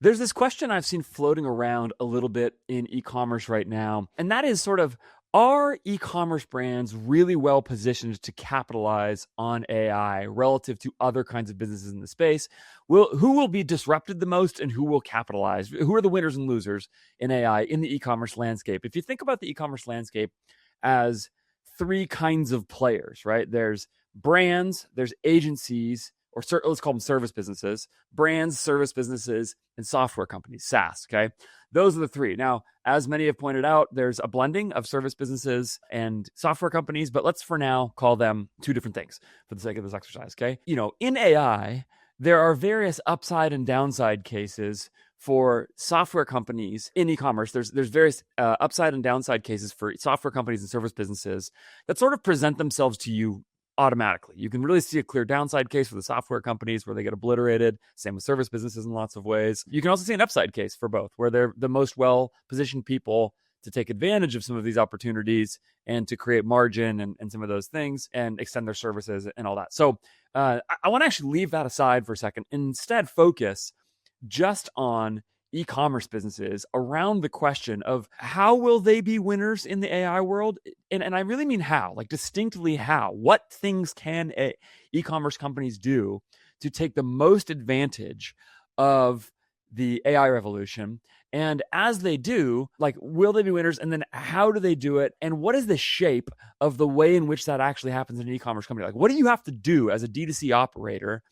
There's this question I've seen floating around a little bit in e-commerce right now, and that is sort of, are e-commerce brands really well positioned to capitalize on AI relative to other kinds of businesses in the space? Who will be disrupted the most and who will capitalize? Who are the winners and losers in AI in the e-commerce landscape? If you think about the e-commerce landscape as three kinds of players, right? There's brands, there's agencies, or let's call them service businesses, brands, service businesses, and software companies, SaaS, okay? Those are the three. Now, as many have pointed out, there's a blending of service businesses and software companies, but let's for now call them two different things for the sake of this exercise, okay? In AI, there are various upside and downside cases for software companies in e-commerce. There's various upside and downside cases for software companies and service businesses that sort of present themselves to you automatically. You can really see a clear downside case for the software companies where they get obliterated. Same with service businesses in lots of ways. You can also see an upside case for both, where they're the most well-positioned people to take advantage of some of these opportunities and to create margin and some of those things and extend their services and all that. So I want to actually leave that aside for a second and instead focus just on e-commerce businesses around the question of how will they be winners in the AI world? And I really mean how, like distinctly how. What things can e-commerce companies do to take the most advantage of the AI revolution? And as they do, like, will they be winners? And then how do they do it? And what is the shape of the way in which that actually happens in an e-commerce company? Like, what do you have to do as a D2C operator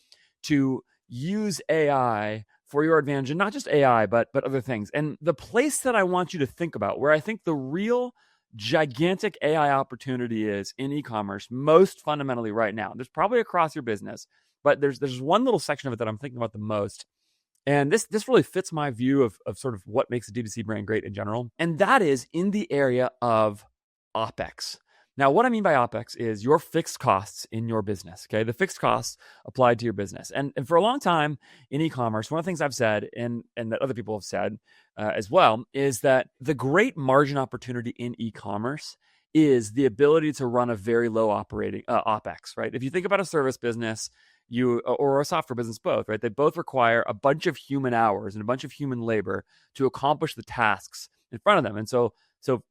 to use AI for your advantage? And not just AI, but other things. And the place that I want you to think about, where I think the real gigantic AI opportunity is in e-commerce, most fundamentally right now, there's probably across your business, but there's one little section of it that I'm thinking about the most. And this really fits my view of sort of what makes a D2C brand great in general. And that is in the area of opex. Now, what I mean by opex is your fixed costs in your business, okay? The fixed costs applied to your business. And for a long time in e-commerce, one of the things I've said and that other people have said as well is that the great margin opportunity in e-commerce is the ability to run a very low operating opex, right? If you think about a service business, or a software business, both, right? They both require a bunch of human hours and a bunch of human labor to accomplish the tasks in front of them. And so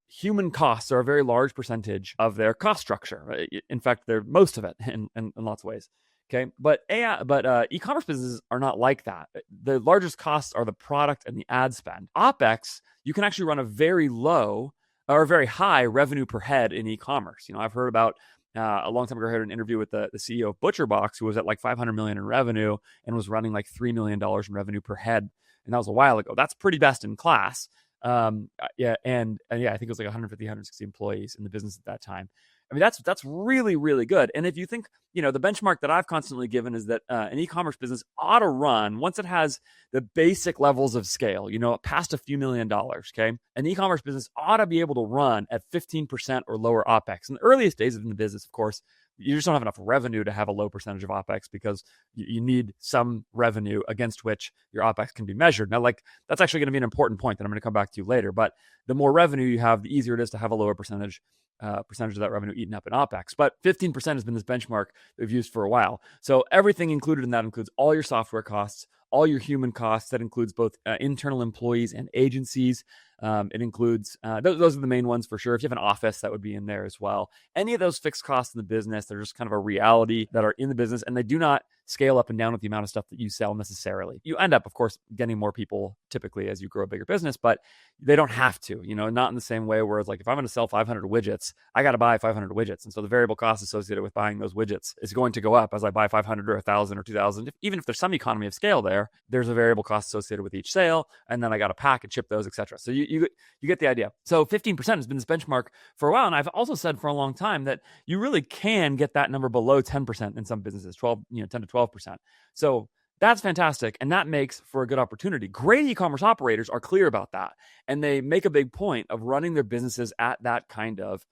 human costs are a very large percentage of their cost structure. Right? In fact, they're most of it in lots of ways. Okay, but e-commerce businesses are not like that. The largest costs are the product and the ad spend. OpEx, you can actually run a very low or very high revenue per head in e-commerce. I've heard about a long time ago, I heard an interview with the CEO of ButcherBox, who was at like $500 million in revenue and was running like $3 million in revenue per head. And that was a while ago. That's pretty best in class. I think it was like 150, 160 employees in the business at that time. I mean, that's really, really good. And if you think, the benchmark that I've constantly given is that an e-commerce business ought to run, once it has the basic levels of scale, past a few $1 million, okay? An e-commerce business ought to be able to run at 15% or lower OpEx. In the earliest days of the business, of course, you just don't have enough revenue to have a low percentage of OpEx because you need some revenue against which your OpEx can be measured. Now, like, that's actually going to be an important point that I'm going to come back to later. But the more revenue you have, the easier it is to have a lower percentage of that revenue eaten up in OpEx. But 15% has been this benchmark that we've used for a while. So everything included in that includes all your software costs, all your human costs. That includes both internal employees and agencies. It includes, those are the main ones for sure. If you have an office, that would be in there as well. Any of those fixed costs in the business, they're just kind of a reality that are in the business, and they do not scale up and down with the amount of stuff that you sell necessarily. You end up, of course, getting more people typically as you grow a bigger business, but they don't have to, not in the same way where it's like, if I'm going to sell 500 widgets, I got to buy 500 widgets. And so the variable cost associated with buying those widgets is going to go up as I buy 500 or 1,000 or 2,000. Even if there's some economy of scale there's a variable cost associated with each sale. And then I got to pack and ship those, etc. So you get the idea. So 15% has been this benchmark for a while. And I've also said for a long time that you really can get that number below 10% in some businesses, 10 to 12%. So that's fantastic. And that makes for a good opportunity. Great e-commerce operators are clear about that. And they make a big point of running their businesses at that kind of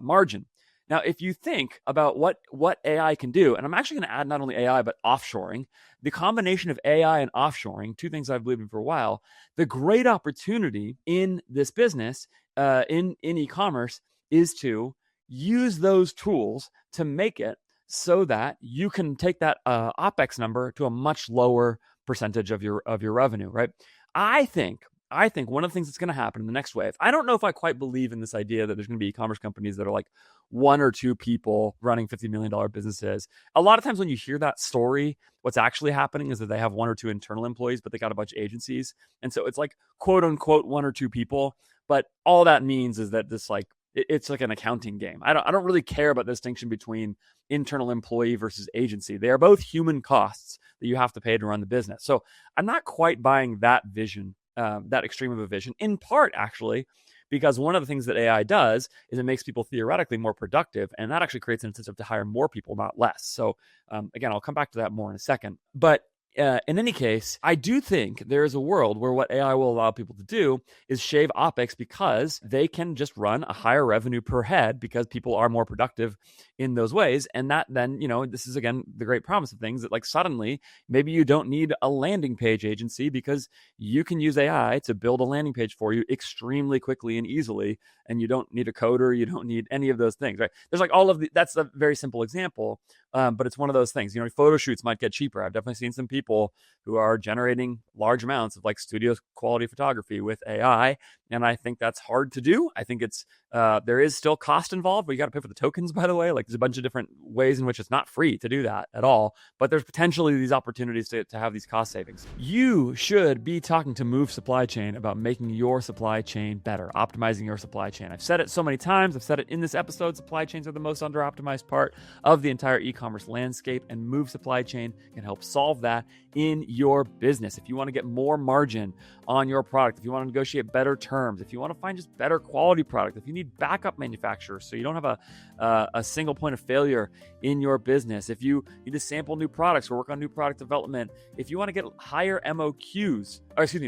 margin. Now, if you think about what AI can do, and I'm actually going to add not only AI, but offshoring, the combination of AI and offshoring, two things I've believed in for a while, the great opportunity in this business, in e-commerce, is to use those tools to make it so that you can take that OpEx number to a much lower percentage of your revenue, right? I think one of the things that's going to happen in the next wave, I don't know if I quite believe in this idea that there's going to be e-commerce companies that are like one or two people running $50 million businesses. A lot of times when you hear that story, what's actually happening is that they have one or two internal employees, but they got a bunch of agencies. And so it's like quote unquote one or two people. But all that means is that this like, it's like an accounting game. I don't really care about the distinction between internal employee versus agency. They are both human costs that you have to pay to run the business. So I'm not quite buying that vision, that extreme of a vision, in part actually, because one of the things that AI does is it makes people theoretically more productive, and that actually creates an incentive to hire more people, not less. So again, I'll come back to that more in a second. But in any case, I do think there is a world where what AI will allow people to do is shave opex because they can just run a higher revenue per head because people are more productive in those ways. And that then, this is again the great promise of things that like suddenly maybe you don't need a landing page agency because you can use AI to build a landing page for you extremely quickly and easily. And you don't need a coder. You don't need any of those things, right? There's like that's a very simple example. But it's one of those things, photo shoots might get cheaper. I've definitely seen some people who are generating large amounts of like studio quality photography with AI. And I think that's hard to do. I think it's, there is still cost involved, but you got to pay for the tokens, by the way. Like there's a bunch of different ways in which it's not free to do that at all. But there's potentially these opportunities to have these cost savings. You should be talking to Move Supply Chain about making your supply chain better, optimizing your supply chain. I've said it so many times. I've said it in this episode. Supply chains are the most under-optimized part of the entire e-commerce landscape, and Move Supply Chain can help solve that in your business. If you want to get more margin on your product, if you want to negotiate better terms, if you want to find just better quality product, if you need backup manufacturers so you don't have a single point of failure in your business, if you need to sample new products or work on new product development, if you want to get higher MOQs,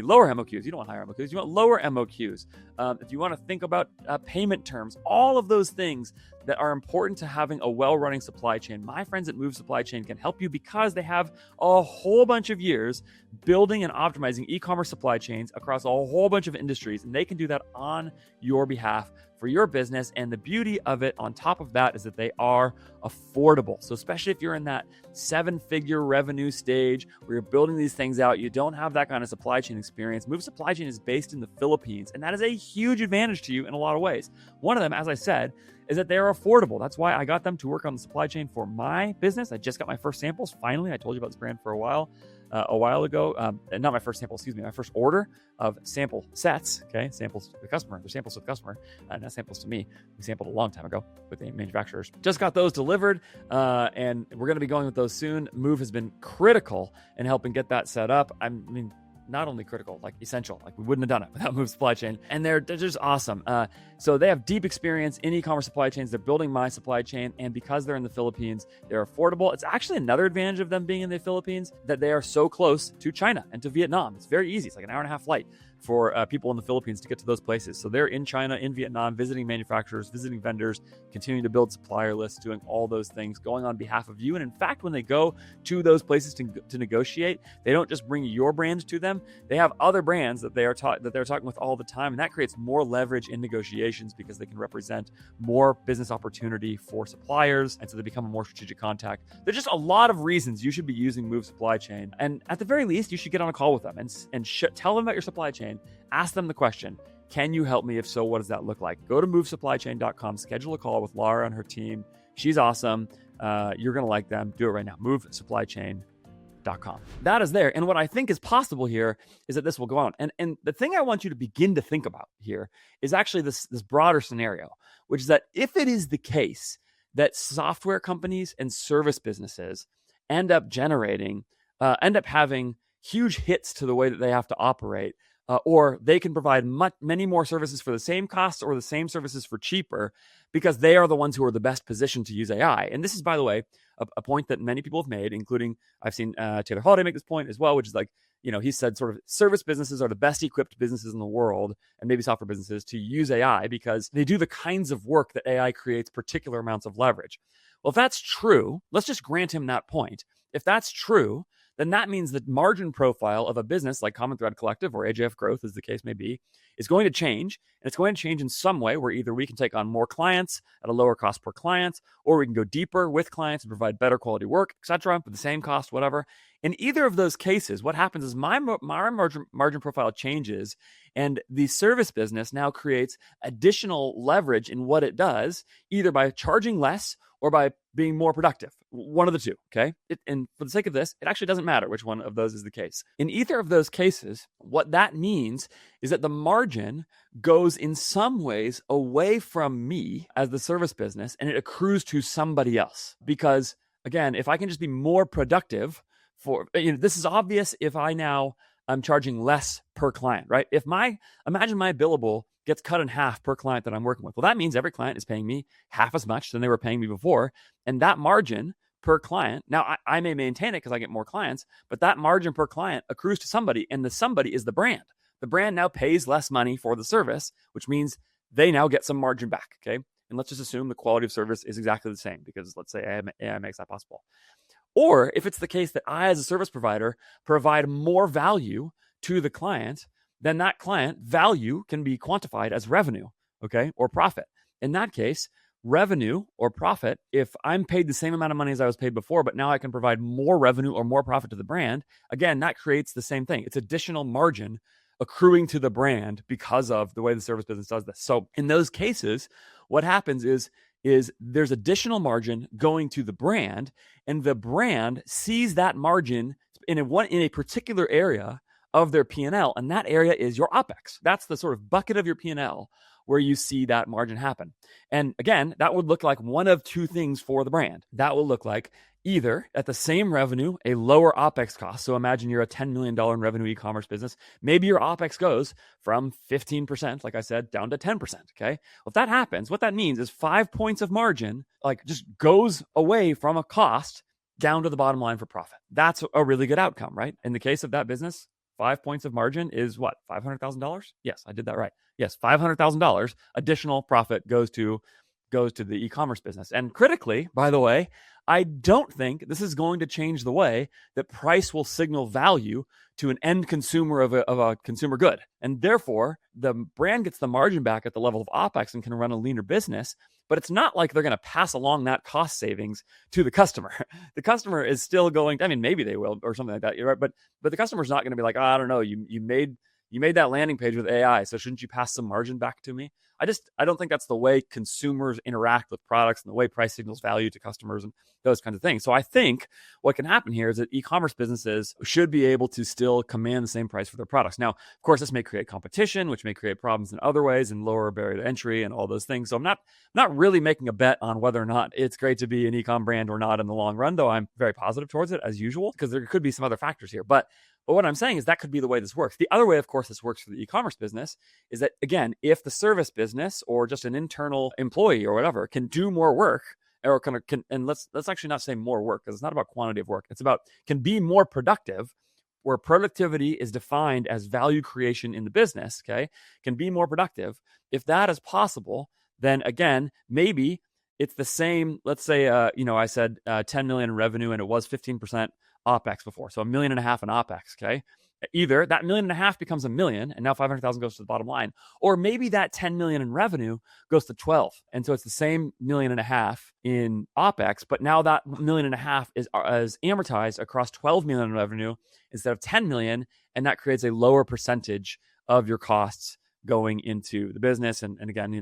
lower MOQs, you don't want higher MOQs, you want lower MOQs, if you want to think about payment terms, all of those things that are important to having a well-running supply chain, my friends at Move Supply Chain can help you because they have a whole bunch of years building and optimizing e-commerce supply chains across a whole bunch of industries, and they can do that on your behalf for your business. And the beauty of it on top of that is that they are affordable. So especially if you're in that 7-figure revenue stage where you're building these things out, you don't have that kind of supply chain experience. Move Supply Chain is based in the Philippines, and that is a huge advantage to you in a lot of ways. One of them, as I said, is that they're affordable. That's why I got them to work on the supply chain for my business. I just got my first samples. Finally, I told you about this brand for a while ago. Not my first sample, my first order of sample sets. Okay, samples to the customer. They're samples to the customer, not samples to me. We sampled a long time ago with the manufacturers. Just got those delivered, and we're going to be going with those soon. Move has been critical in helping get that set up. I mean, not only critical, like essential. Like we wouldn't have done it without Move Supply Chain. And they're just awesome. So they have deep experience in e-commerce supply chains. They're building my supply chain. And because they're in the Philippines, they're affordable. It's actually another advantage of them being in the Philippines that they are so close to China and to Vietnam. It's very easy. It's like an hour and a half flight for people in the Philippines to get to those places. So they're in China, in Vietnam, visiting manufacturers, visiting vendors, continuing to build supplier lists, doing all those things, going on behalf of you. And in fact, when they go to those places to negotiate, they don't just bring your brand to them. They have other brands that they're talking with all the time. And that creates more leverage in negotiations because they can represent more business opportunity for suppliers. And so they become a more strategic contact. There's just a lot of reasons you should be using Move Supply Chain. And at the very least, you should get on a call with them and tell them about your supply chain. Ask them the question, can you help me? If so, what does that look like? Go to movesupplychain.com, schedule a call with Laura and her team. She's awesome. You're going to like them. Do it right now. movesupplychain.com. That is there. And what I think is possible here is that this will go on. And the thing I want you to begin to think about here is actually this broader scenario, which is that if it is the case that software companies and service businesses end up having huge hits to the way that they have to operate, or they can provide many more services for the same costs or the same services for cheaper because they are the ones who are the best positioned to use AI. And this is, by the way, a point that many people have made, including I've seen Taylor Holiday make this point as well, which is like, he said sort of service businesses are the best equipped businesses in the world, and maybe software businesses, to use AI because they do the kinds of work that AI creates particular amounts of leverage. Well, if that's true, let's just grant him that point. If that's true, then that means the margin profile of a business like Common Thread Collective or AJF Growth, as the case may be, is going to change. And it's going to change in some way where either we can take on more clients at a lower cost per client, or we can go deeper with clients and provide better quality work, etc., with the same cost, whatever. In either of those cases, what happens is my margin profile changes, and the service business now creates additional leverage in what it does, either by charging less or by being more productive. One of the two, okay? And for the sake of this, it actually doesn't matter which one of those is the case. In either of those cases, what that means is that the margin goes in some ways away from me as the service business, and it accrues to somebody else. Because again, if I can just be more productive this is obvious if I now I'm charging less per client, right? Imagine my billable gets cut in half per client that I'm working with. Well, that means every client is paying me half as much than they were paying me before. And that margin per client, now I may maintain it because I get more clients, but that margin per client accrues to somebody, and the somebody is the brand. The brand now pays less money for the service, which means they now get some margin back, okay? And let's just assume the quality of service is exactly the same, because let's say AI makes that possible. Or if it's the case that I, as a service provider, provide more value to the client, then that client value can be quantified as revenue, okay, or profit. In that case, revenue or profit, if I'm paid the same amount of money as I was paid before, but now I can provide more revenue or more profit to the brand, again, that creates the same thing. It's additional margin accruing to the brand because of the way the service business does this. So in those cases, what happens is there's additional margin going to the brand, and the brand sees that margin in a particular area of their P&L, and that area is your opex. That's the sort of bucket of your P&L where you see that margin happen. And again, that would look like one of two things for the brand. That will look like either at the same revenue, a lower OPEX cost. So imagine you're a $10 million in revenue e-commerce business. Maybe your OPEX goes from 15%, like I said, down to 10%, okay? Well, if that happens, what that means is 5 points of margin just goes away from a cost down to the bottom line for profit. That's a really good outcome, right? In the case of that business, 5 points of margin is what? $500,000? Yes, I did that right. Yes, $500,000 additional profit goes to the e-commerce business. And critically, by the way, I don't think this is going to change the way that price will signal value to an end consumer of a consumer good. And therefore, the brand gets the margin back at the level of OPEX and can run a leaner business. But it's not like they're going to pass along that cost savings to the customer. The customer is still going, maybe they will or something like that, right? But the customer's not going to be like, I don't know, you made that landing page with AI, so shouldn't you pass some margin back to me? I don't think that's the way consumers interact with products and the way price signals value to customers and those kinds of things. So I think what can happen here is that e-commerce businesses should be able to still command the same price for their products. Now, of course, this may create competition, which may create problems in other ways and lower barrier to entry and all those things. So I'm not really making a bet on whether or not it's great to be an e-com brand or not in the long run, though I'm very positive towards it as usual, because there could be some other factors here. But what I'm saying is that could be the way this works. The other way, of course, this works for the e-commerce business is that, again, if the service business or just an internal employee or whatever can do more work, or and let's actually not say more work, because it's not about quantity of work. It's about can be more productive, where productivity is defined as value creation in the business, okay, can be more productive. If that is possible, then again, maybe it's the same. Let's say, I said 10 million in revenue and it was 15% OPEX before. So $1.5 million in OPEX, okay? Either that $1.5 million becomes $1 million and now 500,000 goes to the bottom line, or maybe that 10 million in revenue goes to 12. And so it's the same $1.5 million in OPEX, but now that $1.5 million is amortized across 12 million in revenue instead of 10 million. And that creates a lower percentage of your costs going into the business. And again,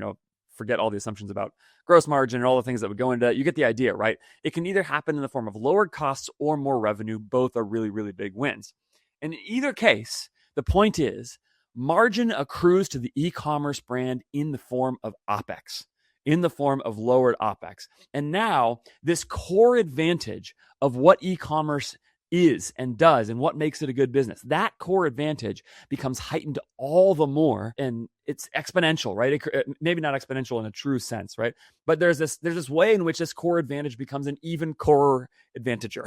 forget all the assumptions about gross margin and all the things that would go into that. You get the idea, right? It can either happen in the form of lowered costs or more revenue. Both are really, really big wins. And in either case, the point is margin accrues to the e-commerce brand in the form of OPEX, in the form of lowered OPEX. And now this core advantage of what e-commerce is and does and what makes it a good business, that core advantage becomes heightened all the more, and it's exponential, right? Maybe not exponential in a true sense, right? But there's this way in which this core advantage becomes an even core advantager,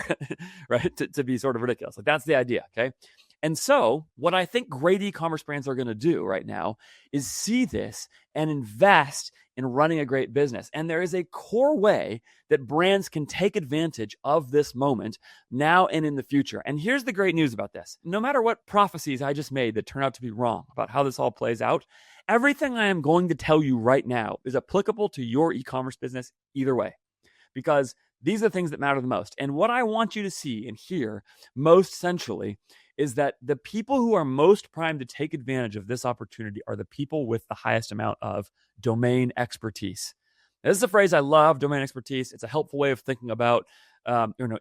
right? To be sort of ridiculous. Like that's the idea, okay? And so what I think great e-commerce brands are going to do right now is see this and invest in running a great business. And there is a core way that brands can take advantage of this moment now and in the future. And here's the great news about this. No matter what prophecies I just made that turn out to be wrong about how this all plays out, everything I am going to tell you right now is applicable to your e-commerce business either way, because these are the things that matter the most. And what I want you to see and hear most centrally is that the people who are most primed to take advantage of this opportunity are the people with the highest amount of domain expertise. This is a phrase I love, domain expertise. It's a helpful way of thinking about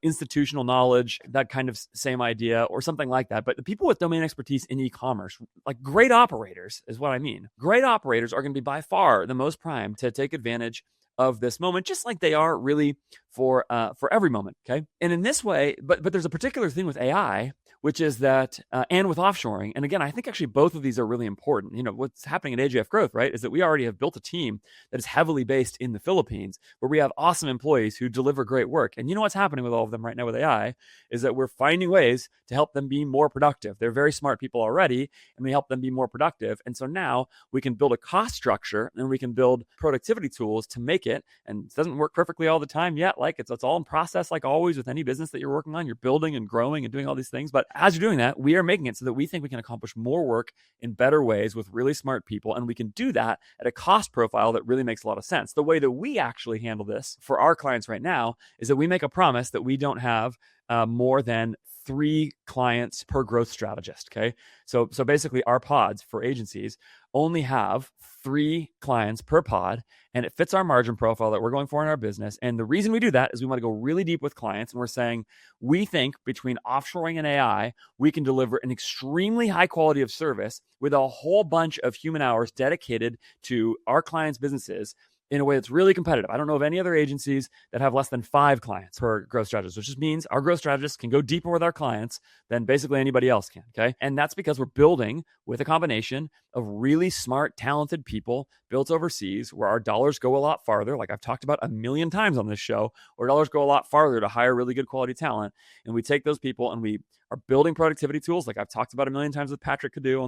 institutional knowledge, that kind of same idea or something like that. But the people with domain expertise in e-commerce, like great operators is what I mean. Great operators are going to be by far the most primed to take advantage of this moment, just like they are really for every moment, okay? And in this way, but there's a particular thing with AI, which is that, and with offshoring, and again, I think actually both of these are really important. You know, what's happening at AGF Growth, right, is that we already have built a team that is heavily based in the Philippines, where we have awesome employees who deliver great work. And you know what's happening with all of them right now with AI is that we're finding ways to help them be more productive. They're very smart people already, and we help them be more productive. And so now we can build a cost structure and we can build productivity tools to make it. And it doesn't work perfectly all the time yet. Like it's all in process, like always with any business that you're working on. You're building and growing and doing all these things. But as you're doing that, we are making it so that we think we can accomplish more work in better ways with really smart people. And we can do that at a cost profile that really makes a lot of sense. The way that we actually handle this for our clients right now is that we make a promise that we don't have more than 3 clients per growth strategist. Okay. So basically our pods for agencies only have 3 clients per pod, and it fits our margin profile that we're going for in our business. And the reason we do that is we want to go really deep with clients. And we're saying, we think between offshoring and AI, we can deliver an extremely high quality of service with a whole bunch of human hours dedicated to our clients' businesses in a way that's really competitive. I don't know of any other agencies that have less than 5 clients per growth strategist, which just means our growth strategists can go deeper with our clients than basically anybody else can, okay? And that's because we're building with a combination of really smart, talented people built overseas where our dollars go a lot farther, like I've talked about a million times on this show, where dollars go a lot farther to hire really good quality talent. And we take those people and we are building productivity tools, like I've talked about a million times with Patrick Cadu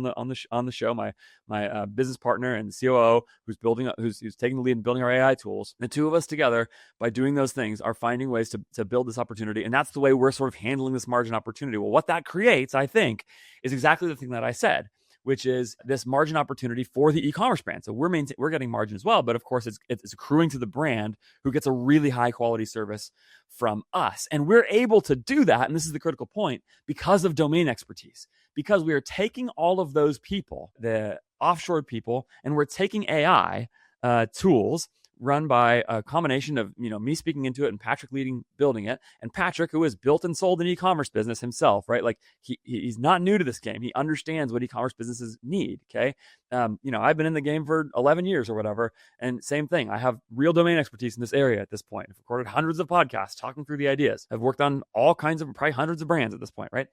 on the show, my business partner and COO, who's taking the lead in building our AI tools. The two of us together, by doing those things, are finding ways to build this opportunity, and that's the way we're sort of handling this margin opportunity. Well, what that creates, I think, is exactly the thing that I said, which is this margin opportunity for the e-commerce brand. So we're getting margin as well, but of course it's accruing to the brand who gets a really high quality service from us. And we're able to do that, and this is the critical point, because of domain expertise, because we are taking all of those people, the offshore people, and we're taking AI tools run by a combination of, me speaking into it and Patrick building it. And Patrick, who has built and sold an e-commerce business himself, right? Like he's not new to this game. He understands what e-commerce businesses need. Okay. I've been in the game for 11 years or whatever. And same thing. I have real domain expertise in this area at this point. I've recorded hundreds of podcasts talking through the ideas. I've worked on all kinds of, probably hundreds of brands at this point, right?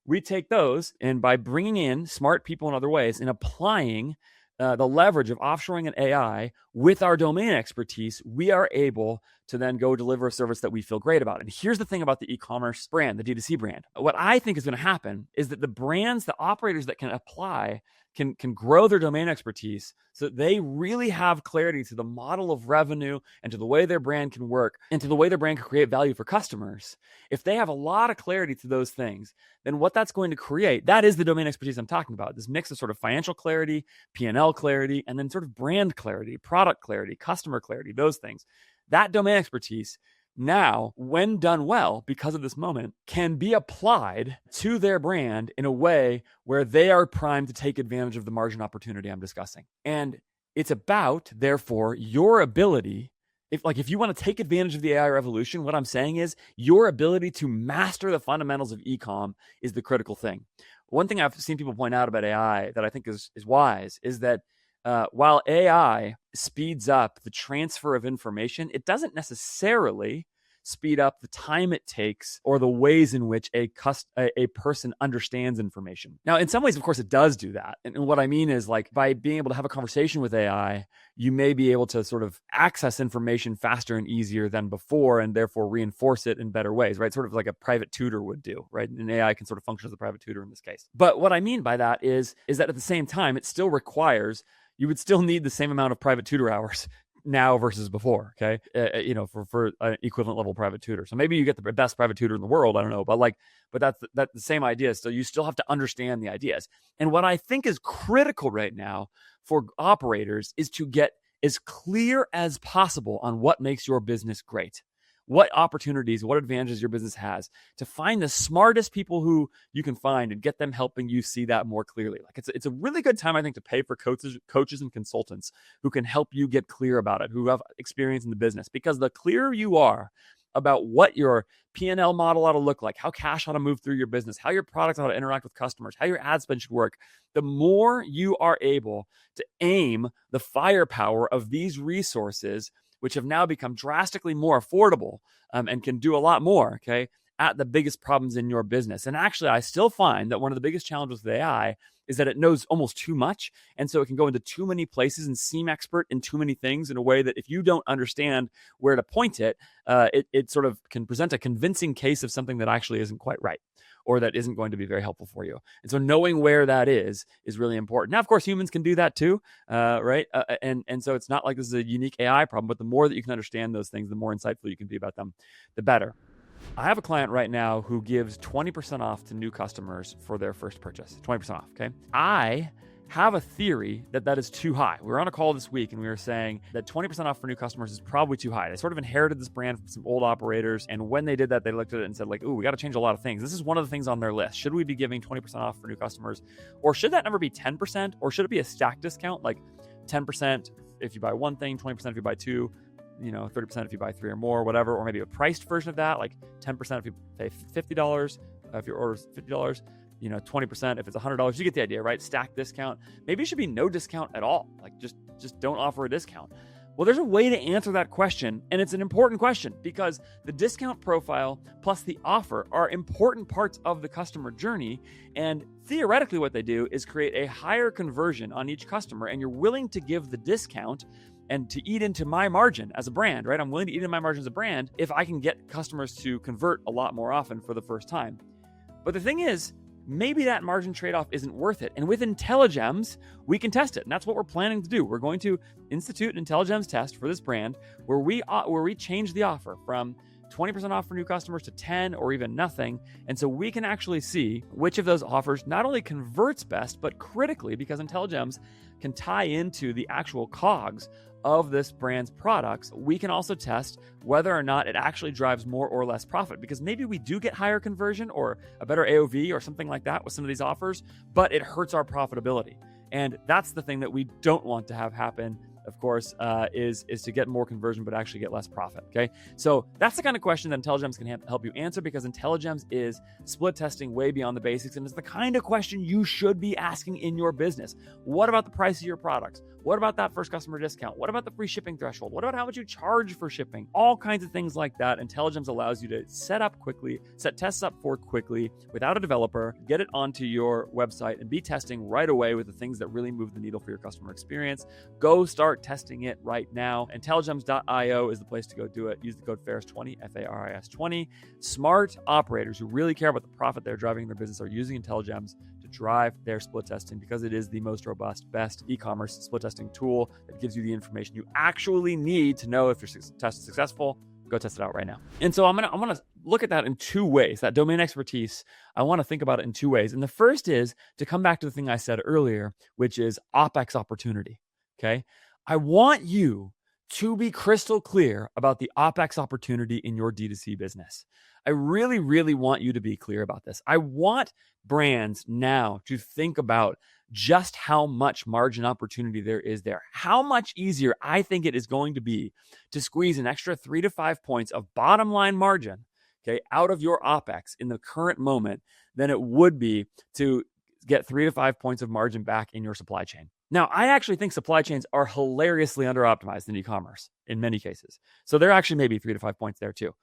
We take those, and by bringing in smart people in other ways and applying the leverage of offshoring and AI with our domain expertise, we are able to then go deliver a service that we feel great about. And here's the thing about the e-commerce brand, the D2C brand. What I think is going to happen is that the brands, the operators that can apply, can grow their domain expertise so that they really have clarity to the model of revenue and to the way their brand can work and to the way their brand can create value for customers. If they have a lot of clarity to those things, then what that's going to create, that is the domain expertise I'm talking about. This mix of sort of financial clarity, P&L clarity, and then sort of brand clarity, product clarity, customer clarity, those things. That domain expertise now, when done well, because of this moment, can be applied to their brand in a way where they are primed to take advantage of the margin opportunity I'm discussing. And it's about, therefore, your ability, if you want to take advantage of the AI revolution, what I'm saying is your ability to master the fundamentals of e-com is the critical thing. One thing I've seen people point out about AI that I think is wise is that while AI speeds up the transfer of information, it doesn't necessarily speed up the time it takes or the ways in which a person understands information. Now, in some ways, of course, it does do that. And what I mean is, like, by being able to have a conversation with AI, you may be able to sort of access information faster and easier than before, and therefore reinforce it in better ways, right? Sort of like a private tutor would do, right? An AI can sort of function as a private tutor in this case. But what I mean by that is that at the same time, it still requires, you would still need the same amount of private tutor hours now versus before, okay? For an equivalent level private tutor. So maybe you get the best private tutor in the world, I don't know, but that's the same idea. So you still have to understand the ideas. And what I think is critical right now for operators is to get as clear as possible on what makes your business great, what opportunities, what advantages your business has, to find the smartest people who you can find and get them helping you see that more clearly. Like, it's a really good time, I think, to pay for coaches and consultants who can help you get clear about it, who have experience in the business, because the clearer you are about what your P&L model ought to look like, how cash ought to move through your business, how your products ought to interact with customers, how your ad spend should work, the more you are able to aim the firepower of these resources, which have now become drastically more affordable and can do a lot more, okay, at the biggest problems in your business. And actually, I still find that one of the biggest challenges with AI is that it knows almost too much. And so it can go into too many places and seem expert in too many things in a way that if you don't understand where to point it, it sort of can present a convincing case of something that actually isn't quite right, or that isn't going to be very helpful for you. And so knowing where that is really important. Now, of course, humans can do that too, right? And so it's not like this is a unique AI problem, but the more that you can understand those things, the more insightful you can be about them, the better. I have a client right now who gives 20% off to new customers for their first purchase, 20% off, okay? I have a theory that is too high. We were on a call this week and we were saying that 20% off for new customers is probably too high. They sort of inherited this brand from some old operators, and when they did that, they looked at it and said, like, ooh, we got to change a lot of things. This is one of the things on their list. Should we be giving 20% off for new customers? Or should that number be 10%? Or should it be a stack discount, like 10% if you buy one thing, 20% if you buy two, 30% if you buy three or more, whatever, or maybe a priced version of that, like 10% if you pay $50, if your order is $50, 20% if it's $100. You get the idea, right? Stack discount. Maybe it should be no discount at all. Like just don't offer a discount. Well, there's a way to answer that question, and it's an important question because the discount profile plus the offer are important parts of the customer journey, and theoretically what they do is create a higher conversion on each customer, and you're willing to give the discount and to eat into my margin as a brand, right? I'm willing to eat into my margin as a brand if I can get customers to convert a lot more often for the first time. But the thing is, maybe that margin trade-off isn't worth it. And with INTELLIGEMS, we can test it. And that's what we're planning to do. We're going to institute an INTELLIGEMS test for this brand where we change the offer from 20% off for new customers to 10 or even nothing. And so we can actually see which of those offers not only converts best, but critically, because INTELLIGEMS can tie into the actual COGS of this brand's products, we can also test whether or not it actually drives more or less profit, because maybe we do get higher conversion or a better AOV or something like that with some of these offers, but it hurts our profitability. And that's the thing that we don't want to have happen, of course, is to get more conversion, but actually get less profit, okay? So that's the kind of question that INTELLIGEMS can help you answer, because INTELLIGEMS is split testing way beyond the basics, and it's the kind of question you should be asking in your business. What about the price of your products? What about that first customer discount? What about the free shipping threshold? What about how much you charge for shipping? All kinds of things like that. INTELLIGEMS allows you to set tests up for quickly without a developer, get it onto your website, and be testing right away with the things that really move the needle for your customer experience. Go start testing it right now. INTELLIGEMS.io is the place to go do it. Use the code FARIS20, FARIS20. Smart operators who really care about the profit they're driving in their business are using INTELLIGEMS to drive their split testing, because it is the most robust, best e-commerce split testing tool that gives you the information you actually need to know if your test is successful. Go test it out right now. And so I'm gonna look at that in two ways. That domain expertise, I want to think about it in two ways. And the first is to come back to the thing I said earlier, which is opex opportunity. Okay, I want you to be crystal clear about the opex opportunity in your D2C business. I really, really want you to be clear about this. I want brands now to think about just how much margin opportunity there is there. How much easier I think it is going to be to squeeze an extra 3 to 5 points of bottom line margin, okay, out of your opex in the current moment than it would be to get 3 to 5 points of margin back in your supply chain. Now, I actually think supply chains are hilariously under-optimized in e-commerce in many cases. So there actually may be 3 to 5 points there too.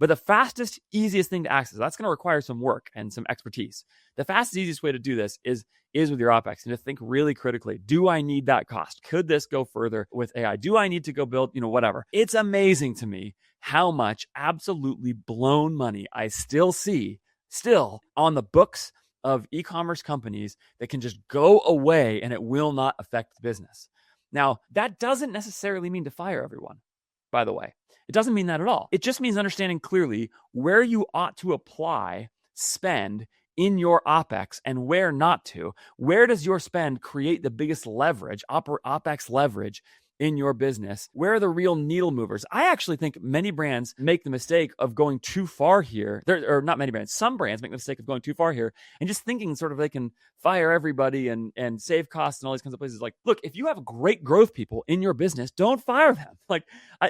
But the fastest, easiest thing to access, that's going to require some work and some expertise. The fastest, easiest way to do this is with your opex, and to think really critically. Do I need that cost? Could this go further with AI? Do I need to go build, whatever? It's amazing to me how much absolutely blown money I still see on the books of e-commerce companies that can just go away and it will not affect the business. Now, that doesn't necessarily mean to fire everyone, by the way. It doesn't mean that at all. It just means understanding clearly where you ought to apply spend in your opex and where not to. Where does your spend create the biggest leverage, opex leverage in your business? Where are the real needle movers? I actually think many brands make the mistake of going too far here. Or not many brands, some brands make the mistake of going too far here and just thinking sort of they can fire everybody and save costs and all these kinds of places. Like, look, if you have great growth people in your business, don't fire them. Like,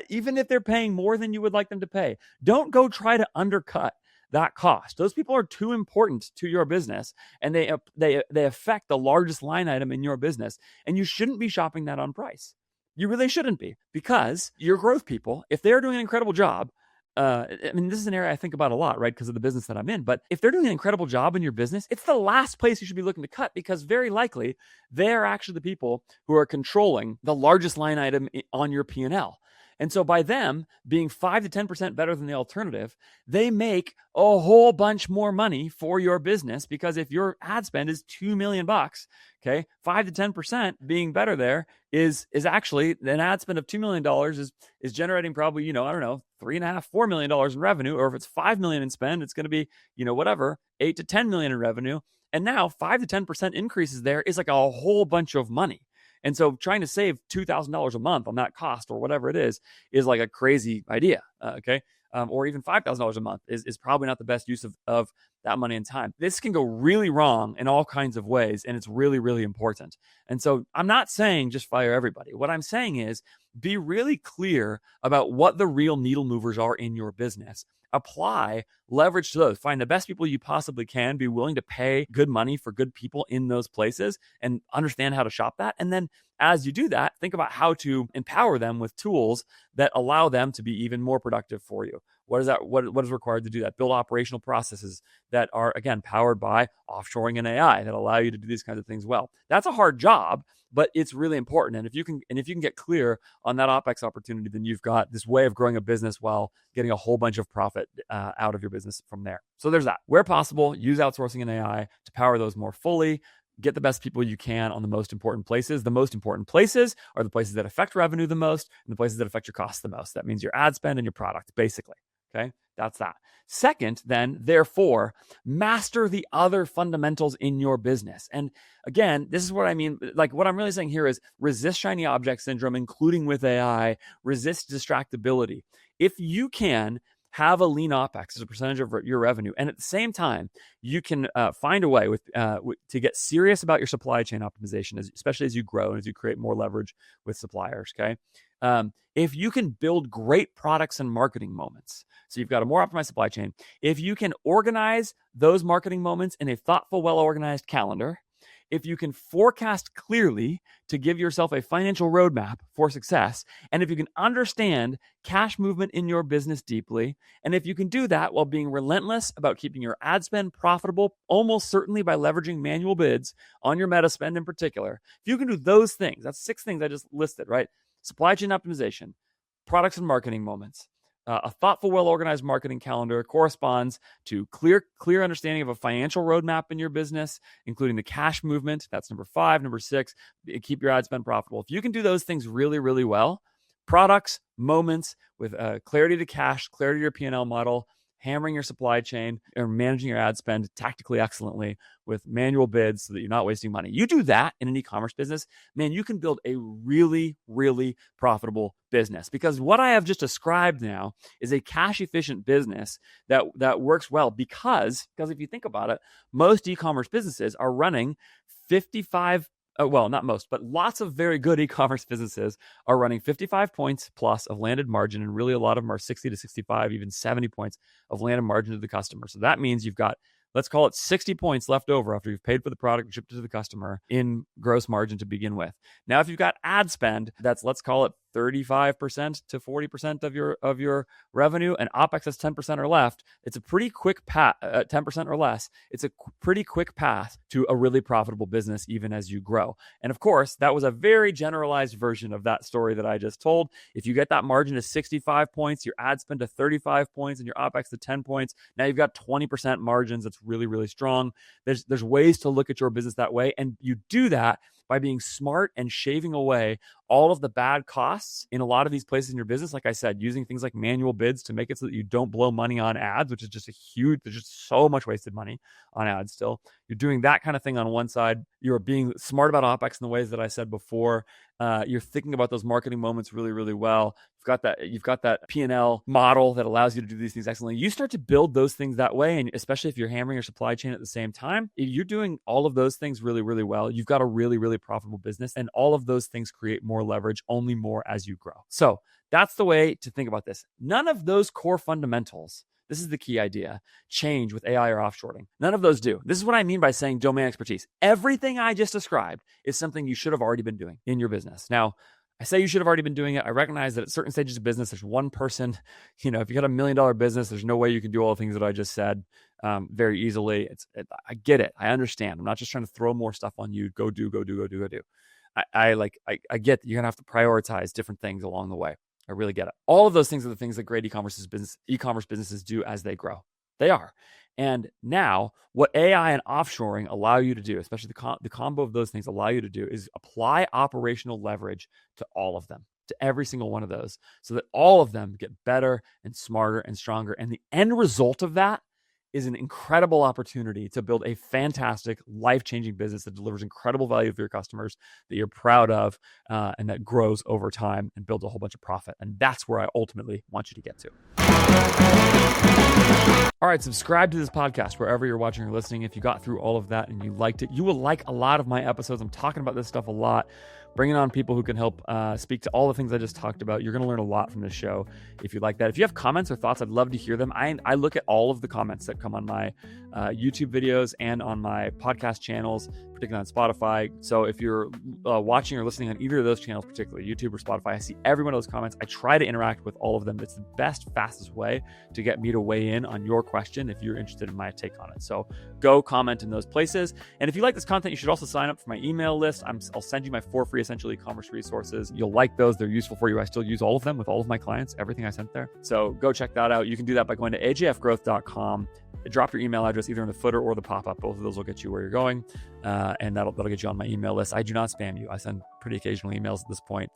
even if they're paying more than you would like them to pay, don't go try to undercut that cost. Those people are too important to your business, and they affect the largest line item in your business, and you shouldn't be shopping that on price. You really shouldn't be, because your growth people, if they're doing an incredible job, this is an area I think about a lot, right? Because of the business that I'm in. But if they're doing an incredible job in your business, it's the last place you should be looking to cut, because very likely they're actually the people who are controlling the largest line item on your P&L. And so by them being 5 to 10% better than the alternative, they make a whole bunch more money for your business, because if your ad spend is $2 million, okay, 5 to 10% being better there is actually an ad spend of $2 million is generating probably, $3.5, $4 million in revenue. Or if it's $5 million in spend, it's going to be, whatever, 8 to 10 million in revenue. And now 5 to 10% increases there is like a whole bunch of money. And so trying to save $2,000 a month on that cost or whatever it is like a crazy idea, okay? Or even $5,000 a month is probably not the best use of that money and time. This can go really wrong in all kinds of ways, and it's really, really important. And so I'm not saying just fire everybody. What I'm saying is be really clear about what the real needle movers are in your business. Apply leverage to those. Find the best people you possibly can. Be willing to pay good money for good people in those places and understand how to shop that. And then as you do that, think about how to empower them with tools that allow them to be even more productive for you. What is that? What is required to do that? Build operational processes that are, again, powered by offshoring and AI that allow you to do these kinds of things well. That's a hard job, but it's really important. And if you can get clear on that OpEx opportunity, then you've got this way of growing a business while getting a whole bunch of profit out of your business from there. So there's that. Where possible, use outsourcing and AI to power those more fully. Get the best people you can on the most important places. The most important places are the places that affect revenue the most and the places that affect your costs the most. That means your ad spend and your product, basically. Okay, that's that. Second, then, therefore, master the other fundamentals in your business. And again, this is what I mean. Like, what I'm really saying here is resist shiny object syndrome, including with AI, resist distractibility. If you can have a lean OpEx as a percentage of your revenue, and at the same time, you can find a way to get serious about your supply chain optimization, especially as you grow and as you create more leverage with suppliers, okay? If you can build great products and marketing moments, so you've got a more optimized supply chain, if you can organize those marketing moments in a thoughtful, well-organized calendar, if you can forecast clearly to give yourself a financial roadmap for success, and if you can understand cash movement in your business deeply, and if you can do that while being relentless about keeping your ad spend profitable, almost certainly by leveraging manual bids on your meta spend in particular, if you can do those things, that's 6 things I just listed, right? Supply chain optimization, products and marketing moments. A thoughtful, well-organized marketing calendar corresponds to clear understanding of a financial roadmap in your business, including the cash movement. That's number 5. Number 6, keep your ad spend profitable. If you can do those things really, really well, products, moments with clarity to cash, clarity to your P&L model, hammering your supply chain, or managing your ad spend tactically excellently with manual bids so that you're not wasting money. You do that in an e-commerce business, man, you can build a really, really profitable business, because what I have just described now is a cash-efficient business that works well because if you think about it, most e-commerce businesses are running 55 well, not most, but lots of very good e-commerce businesses are running 55 points plus of landed margin, and really a lot of them are 60 to 65, even 70 points of landed margin to the customer. So that means you've got, let's call it 60 points left over after you've paid for the product and shipped it to the customer in gross margin to begin with. Now, if you've got ad spend, that's, let's call it 35% to 40% of your revenue, and opex is 10% or left, it's a pretty quick path, 10% or less. It's a pretty quick path to a really profitable business, even as you grow. And of course, that was a very generalized version of that story that I just told. If you get that margin to 65 points, your ad spend to 35 points, and your opex to 10 points, now you've got 20% margins. That's really, really strong. There's ways to look at your business that way, and you do that by being smart and shaving away all of the bad costs in a lot of these places in your business. Like I said, using things like manual bids to make it so that you don't blow money on ads, which is just there's just so much wasted money on ads still. You're doing that kind of thing on one side. You're being smart about opex in the ways that I said before. You're thinking about those marketing moments really, really well. You've got that P&L model that allows you to do these things excellently. You start to build those things that way, and especially if you're hammering your supply chain at the same time, if you're doing all of those things really, really well, you've got a really, really profitable business, and all of those things create more leverage, only more as you grow. So that's the way to think about this. None of those core fundamentals, this is the key idea, change with AI or offshoring. None of those do. This is what I mean by saying domain expertise. Everything I just described is something you should have already been doing in your business. Now, I say you should have already been doing it. I recognize that at certain stages of business, there's one person, if you got $1 million business, there's no way you can do all the things that I just said very easily. I get it. I understand. I'm not just trying to throw more stuff on you. Go do. I get that you're going to have to prioritize different things along the way. I really get it. All of those things are the things that great e-commerce businesses do as they grow. They are. And now what AI and offshoring allow you to do, especially the combo of those things allow you to do, is apply operational leverage to all of them, to every single one of those, so that all of them get better and smarter and stronger. And the end result of that is an incredible opportunity to build a fantastic, life-changing business that delivers incredible value for your customers, that you're proud of, and that grows over time and builds a whole bunch of profit. And that's where I ultimately want you to get to. All right, subscribe to this podcast wherever you're watching or listening. If you got through all of that and you liked it, you will like a lot of my episodes. I'm talking about this stuff a lot, bringing on people who can help speak to all the things I just talked about. You're going to learn a lot from this show if you like that. If you have comments or thoughts, I'd love to hear them. I look at all of the comments that come on my YouTube videos and on my podcast channels, particularly on Spotify. So if you're watching or listening on either of those channels, particularly YouTube or Spotify, I see every one of those comments. I try to interact with all of them. It's the best, fastest way to get me to weigh in on your question if you're interested in my take on it. So go comment in those places. And if you like this content, you should also sign up for my email list. I'll send you my 4 free essential e-commerce resources. You'll like those. They're useful for you. I still use all of them with all of my clients, everything I sent there. So go check that out. You can do that by going to ajfgrowth.com. Drop your email address either in the footer or the pop-up. Both of those will get you where you're going, and that'll get you on my email list. I do not spam you. I send pretty occasional emails at this point.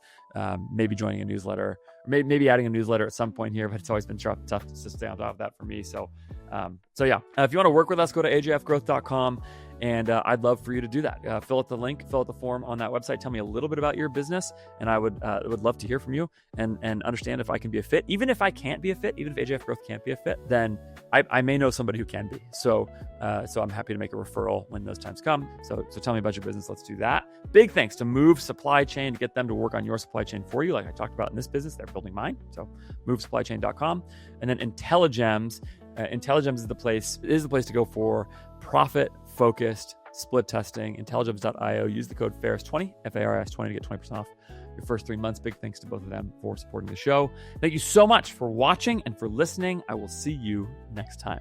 Maybe joining a newsletter, or maybe adding a newsletter at some point here, but it's always been tough to stay on top of that for me. So yeah, if you want to work with us, go to ajfgrowth.com. And I'd love for you to do that. Fill out the link, fill out the form on that website. Tell me a little bit about your business, and I would love to hear from you and understand if I can be a fit. Even if I can't be a fit, even if AJF Growth can't be a fit, then I may know somebody who can be. So I'm happy to make a referral when those times come. So tell me about your business. Let's do that. Big thanks to Move Supply Chain to get them to work on your supply chain for you, like I talked about in this business. They're building mine. So movesupplychain.com, and then INTELLIGEMS. INTELLIGEMS is the place to go for profit-focused split testing. INTELLIGEMS.io. Use the code FARIS20, FARIS20 to get 20% off your first 3 months. Big thanks to both of them for supporting the show. Thank you so much for watching and for listening. I will see you next time.